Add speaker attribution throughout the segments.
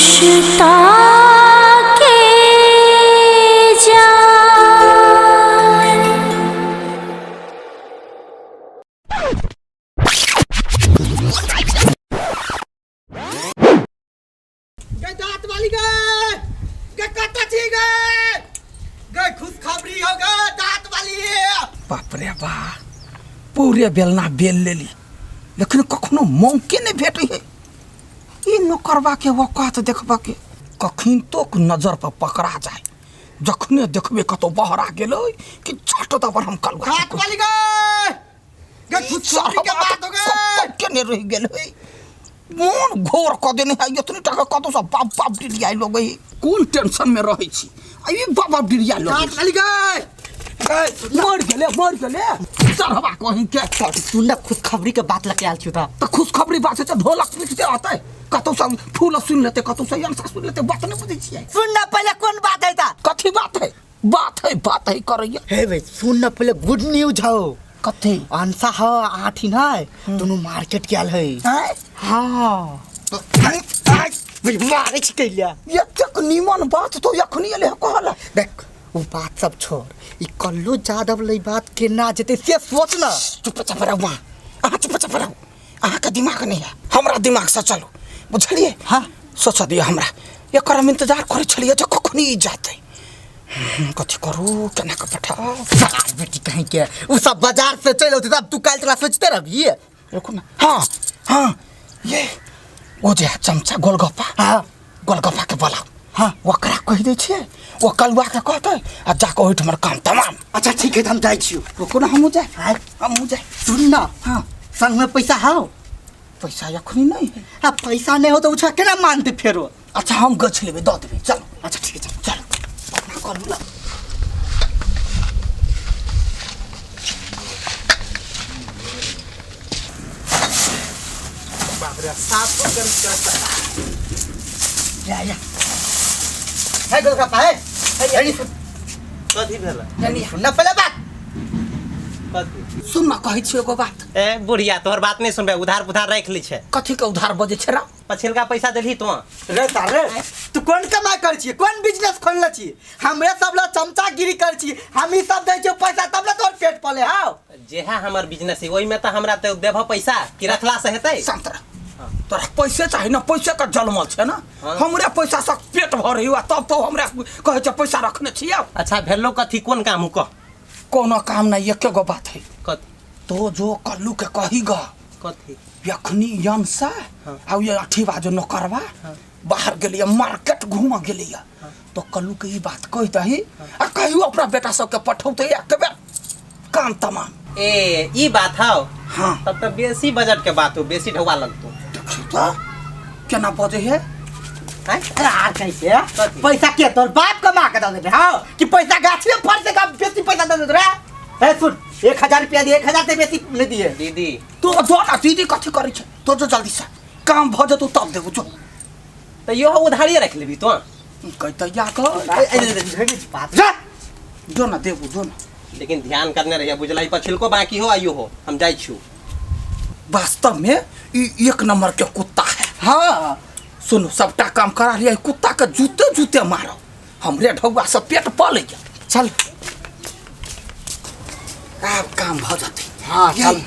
Speaker 1: रिश्ता के जान।
Speaker 2: दांत वाली गए कत्ता छी गए खुशखबरी हो गए दांत वाली।
Speaker 3: बाप रे बा पूरे बेलना बेल लेली लेकिन कखनो मौके नहीं भेटे है ई न करवा के वकात देखबा के कखिन तो नजर पर पकड़ा जाए जखने देखबे कतो बाहर आ गेलो कि छट दबर हम कल
Speaker 2: दांत वाली गए खुशखबरी के बात हो गए
Speaker 3: केने रह गेल है मोन घोर क देने है इतनी टका कतो सब बाप बाप डिरिया लोग कोन टेंशन में रहै छी आई बाबा डिरिया लोग
Speaker 2: दांत वाली गए
Speaker 3: मर गेले सरहबा कहीं के
Speaker 2: सुन खुशखबरी के बात लेके आल छी
Speaker 3: तो खुशखबरी बात से ढोलक पीटते आता है कतो सब फूल सुन लेते कतो से अंसा सुन लेते बात नहीं बुझै छियै
Speaker 2: सुन पहले कौन बात है ता
Speaker 3: कथी बात है करैया
Speaker 2: हे भाई सुन पहले गुड न्यूज हो
Speaker 3: कथी
Speaker 2: अंसा ह आठी है दोनों मार्केट गेल है हां मारे छी कैलिया
Speaker 3: ये तक नीमन बात तो यखनी ले कहला
Speaker 2: देख वो बात सब छोड़ ई कल्लू यादव लई बात के ना जते से सोच ना
Speaker 3: चुपचाप रहो चुपचाप रहो अहाँ का दिमाग नहीं है हमरा दिमाग से चलो बुझलिए
Speaker 2: हां
Speaker 3: सोच दिया हमरा एकर हम इंतजार करे छलिए जो कखनी जाते कथी करू केना के पठाओ
Speaker 2: यार बेटी कहीं के वो सब बाजार से चल होते तब तू काल तरा सोचते रही
Speaker 3: रुको ना हां ये वो जे चमचा गोलगप्पा
Speaker 2: हां
Speaker 3: गोलगप्पा के बोला
Speaker 2: हां
Speaker 3: वकरा कह दे छे वो कलुआ के कहते आ जाके ओठ हमर काम तमाम
Speaker 2: अच्छा ठीक है हम जाई छियो
Speaker 3: रुको ना हम जाए
Speaker 2: सुन ना हां संग में पैसा हां
Speaker 3: पैसा यखनी नहीं है
Speaker 2: आ पैसा नहीं हो तो उछा केना मानते फेरो
Speaker 3: अच्छा हम गछ लेबे द देबे चलो
Speaker 2: अच्छा ठीक है
Speaker 3: चलो अपना कर ला
Speaker 2: बाप रे साफ कर या है गोलगप्पा है
Speaker 4: कथी भेला
Speaker 2: सुन पहले बात
Speaker 4: कथी
Speaker 3: सुन ना कहै छियो एगो बात
Speaker 4: ए बुढ़िया तोहर बात नहीं सुनबे उधार राख ली छे
Speaker 3: कथी के उधार बजे छरा
Speaker 4: पछिलका पैसा देलही तो
Speaker 2: रे तारे तू कौन कमाई कर छी कौन बिजनेस खोलले छी हमरे सब ला चमचागिरी कर छी हम ही सब दै छी पैसा तब ना तोर पेट पले हां
Speaker 4: जे है हमर बिजनेस है ओइ में त हमरा त देबो पैसा कि रखला से हेतै
Speaker 3: संतरा तोरा पैसे चाहिए ना पैसे का जलमल छे ना हमरे पैसा से पेट भर हुआ तब तो हमरा कहे छ पैसा रखने छियै
Speaker 4: अच्छा भेलो कथी कोन काम हु कह
Speaker 3: कोनो काम नहीं एके गो बात है
Speaker 4: कथी
Speaker 3: तो जो कल्लू के कही ग
Speaker 4: कथी
Speaker 3: यखनी यंसा आ ये अठीबा जो नौकरवा बाहर गेलिए मार्केट घूम गेलिए तो कल्लू के ई बात कह दही आ कहियो अपना बेटा सब के पठौते एक बेर काम तमाम
Speaker 4: ए ई बात हौ
Speaker 3: हां
Speaker 4: तब त बेसी बजट के बात हो बेसी ढवा लगतो
Speaker 3: तो केना बजे है
Speaker 2: अरे यार कैसे पैसा के तोर बाप कमा के दे हां कि पैसा गाछ में फड़ से का बेसी पैसा दे रे ए सुन 1000 रुपया दे 1000 से बेसी नहीं दिए
Speaker 4: दीदी
Speaker 3: तो जो ना दीदी कथी करे छ तो जो जल्दी से काम भ जतो तब देबो जो
Speaker 4: त यो उधारी रख लेबी तो
Speaker 3: कहता या कर
Speaker 2: बात
Speaker 3: जो ना देबो जो ना
Speaker 4: लेकिन ध्यान करने रहिए बुझलाई पछिलको बाकी हो आइयो हो हम जाई छु
Speaker 3: वास्तव में एक नंबर के कुत्ता है
Speaker 2: हां
Speaker 3: सुनो सबटा काम करा लिया कुत्ता के जूते मारो हमरे ढौआ से पेट पल गया चल अब काम भ जाते
Speaker 2: हां चल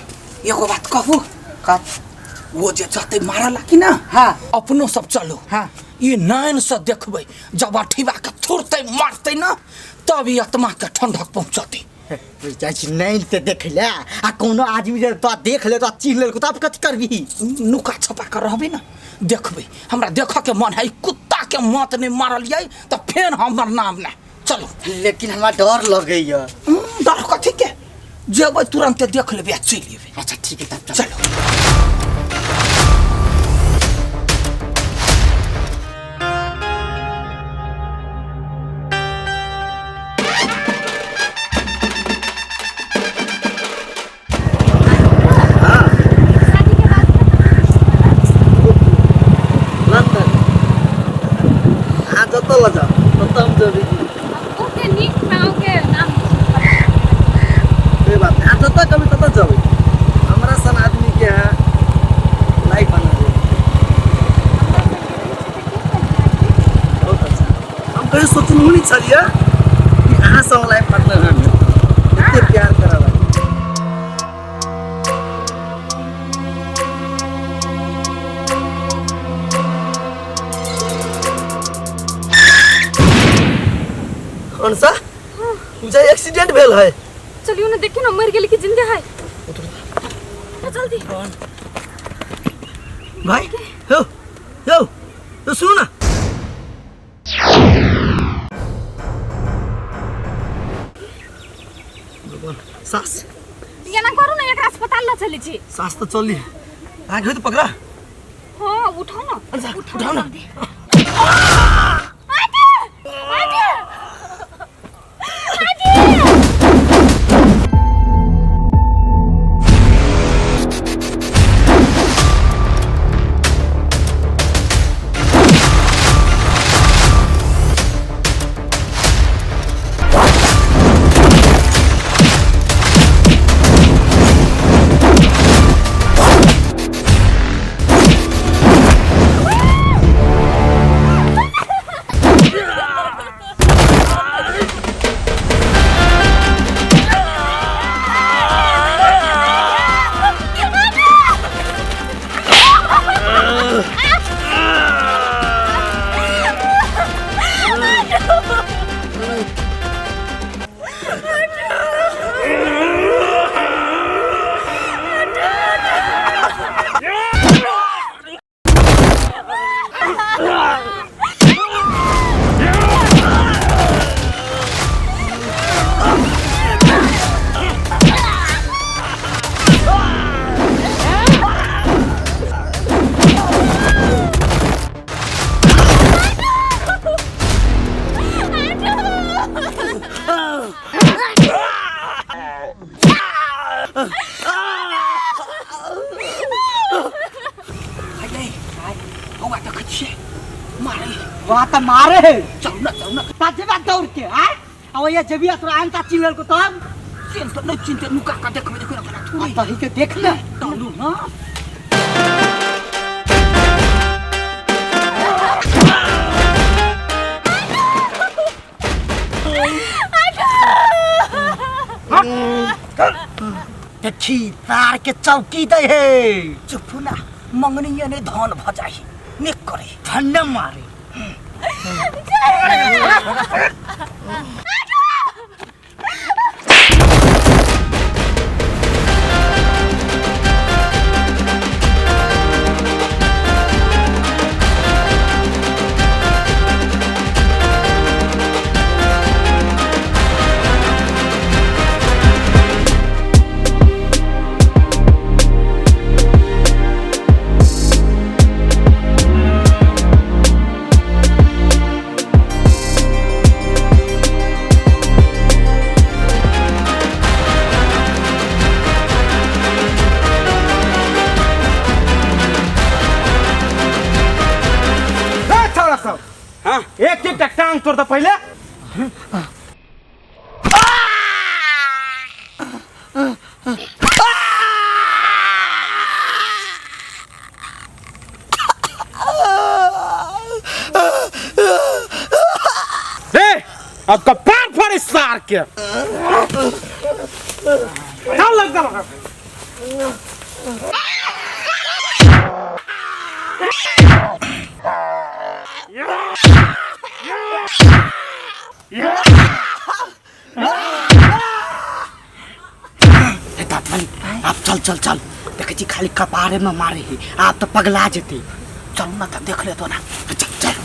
Speaker 3: एगो बात कहू
Speaker 2: का
Speaker 3: वो जे जाते मारला कि ना
Speaker 2: हां
Speaker 3: अपनो सब चलो
Speaker 2: हां
Speaker 3: ये नैन से देखबे जब अठीबा के थुरते मारते ना तब ये आत्मा के ठंडक पहुंचते
Speaker 2: जाई छी नहीं से देख ले आ कोनो आदमी जे तो देख ले तो चिन्ह ले तब कथि करबी
Speaker 3: नुका छपा कर रहबे ना देखबे हमरा देख के मन है कुत्ता के मत नहीं मारलिए तो फेर हमर नाम ना चलो
Speaker 2: लेकिन हमरा डर लगैया
Speaker 3: डर कथि के जेबै तुरंत देख लेबे आ चल लेबे
Speaker 2: अच्छा ठीक है तब
Speaker 3: चलो
Speaker 2: कभी तो जब हमरा सन आदमी
Speaker 3: चुनमुनी छलिया आँसँगलाई पार्टनर हामी यति प्यार गराला अंशा विजय एक्सीडेंट भेल है
Speaker 5: चलिए ना देखिए ना मर गेली कि जिंदा है जल्दी
Speaker 3: भाई यो यो यो सुन ना सास
Speaker 5: यहाँ करू ना एक अस्पताल ला चली छी
Speaker 3: सास तो चली आगे तो पकड़ा
Speaker 5: हाँ उठाओ ना
Speaker 3: अंशा उठाओ ना
Speaker 2: वाता मारे चलना ताजे बात दौड़ के हां अब ये जब असरा अंता चिलल को तब
Speaker 3: चिंता नुका का देखबे देखो ना थोड़ी
Speaker 2: तही के देख ले डालू ना
Speaker 3: देखी तार के चौकी दे है चुपना मंगनी ने धन भजाई ने करे धन्य मारे
Speaker 2: एक टिक टांग तोड़ पहले अब कपार पर इस सार के क्या लगता है
Speaker 3: आप चल देखे जी खाली कपारे में मारे ही आप तो पगला जेते चल ना तब देख ले तो ना चल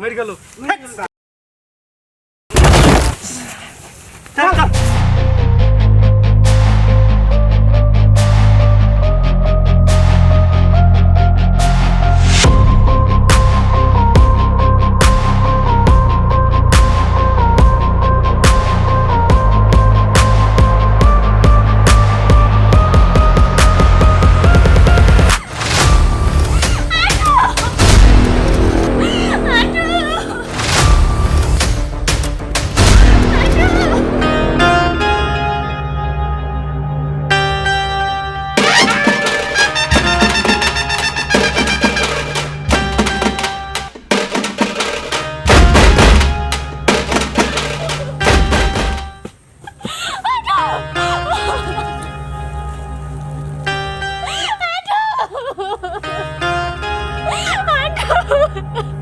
Speaker 2: मेरी गलो
Speaker 5: है